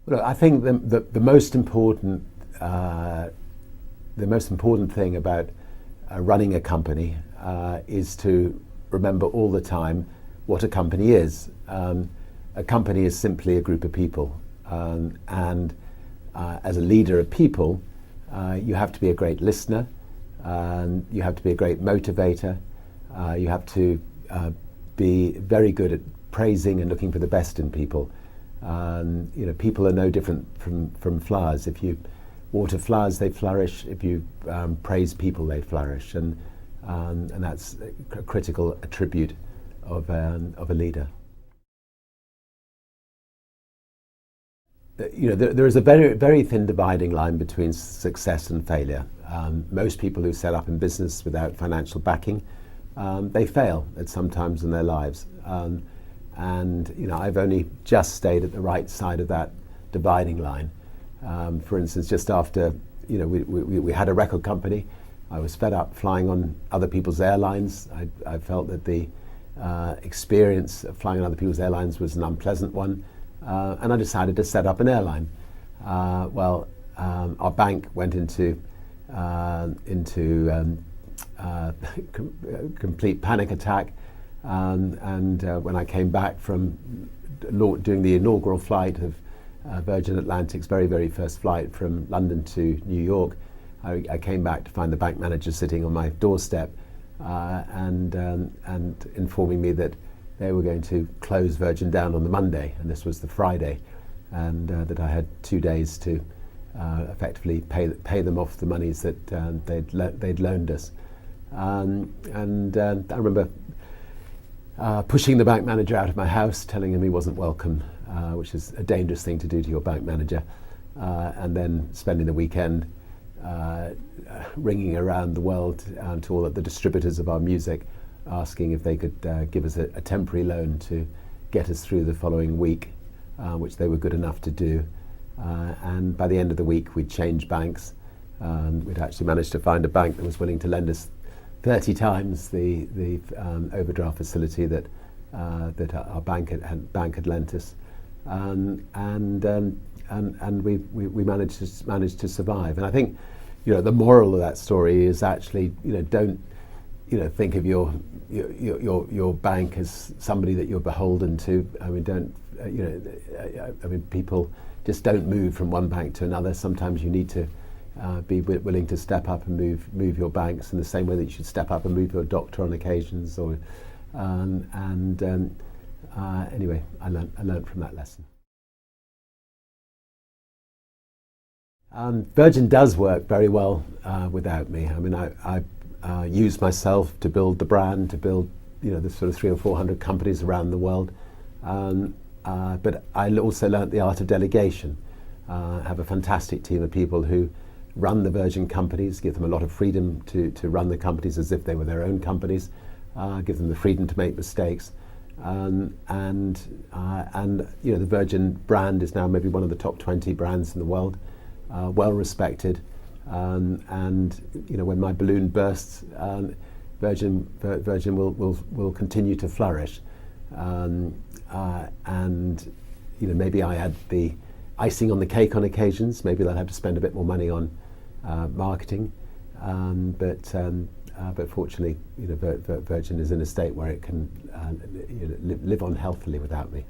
Well, I think the most important thing about running a company is to remember all the time what a company is. A company is simply a group of people, and as a leader of people, you have to be a great listener, you have to be a great motivator, you have to be very good at praising and looking for the best in people. People are no different from flowers. If you water flowers, they flourish. If you praise people, they flourish, and that's a critical attribute of a leader. There is a very thin dividing line between success and failure. Most people who set up in business without financial backing, they fail at some times in their lives. And I've only just stayed at the right side of that dividing line. For instance, just after we had a record company, I was fed up flying on other people's airlines. I felt that the experience of flying on other people's airlines was an unpleasant one, and I decided to set up an airline. Our bank went into complete panic attack. And when I came back from doing the inaugural flight of Virgin Atlantic's very first flight from London to New York, I came back to find the bank manager sitting on my doorstep and informing me that they were going to close Virgin down on the Monday, and this was the Friday, and that I had 2 days to effectively pay them off the monies that they'd loaned us. And I remember pushing the bank manager out of my house, telling him he wasn't welcome, which is a dangerous thing to do to your bank manager, and then spending the weekend ringing around the world to all of the distributors of our music, asking if they could give us a temporary loan to get us through the following week, which they were good enough to do. And by the end of the week, we'd changed banks. We'd actually managed to find a bank that was willing to lend us 30 times the overdraft facility that our bank had lent us, and we managed to survive. And I think the moral of that story is actually don't think of your bank as somebody that you're beholden to. I mean, people just don't move from one bank to another. Sometimes you need to be willing to step up and move your banks in the same way that you should step up and move your doctor on occasions. Anyway, I learned from that lesson. Virgin does work very well without me. I mean, I use myself to build the brand, to build the sort of 300 or 400 companies around the world. But I also learnt the art of delegation. I have a fantastic team of people who run the Virgin companies, give them a lot of freedom to run the companies as if they were their own companies, give them the freedom to make mistakes. And the Virgin brand is now maybe one of the top 20 brands in the world, well respected. And when my balloon bursts, Virgin will continue to flourish. Maybe I had the icing on the cake on occasions. Maybe they'll have to spend a bit more money on marketing, but fortunately, Virgin is in a state where it can live on healthily without me.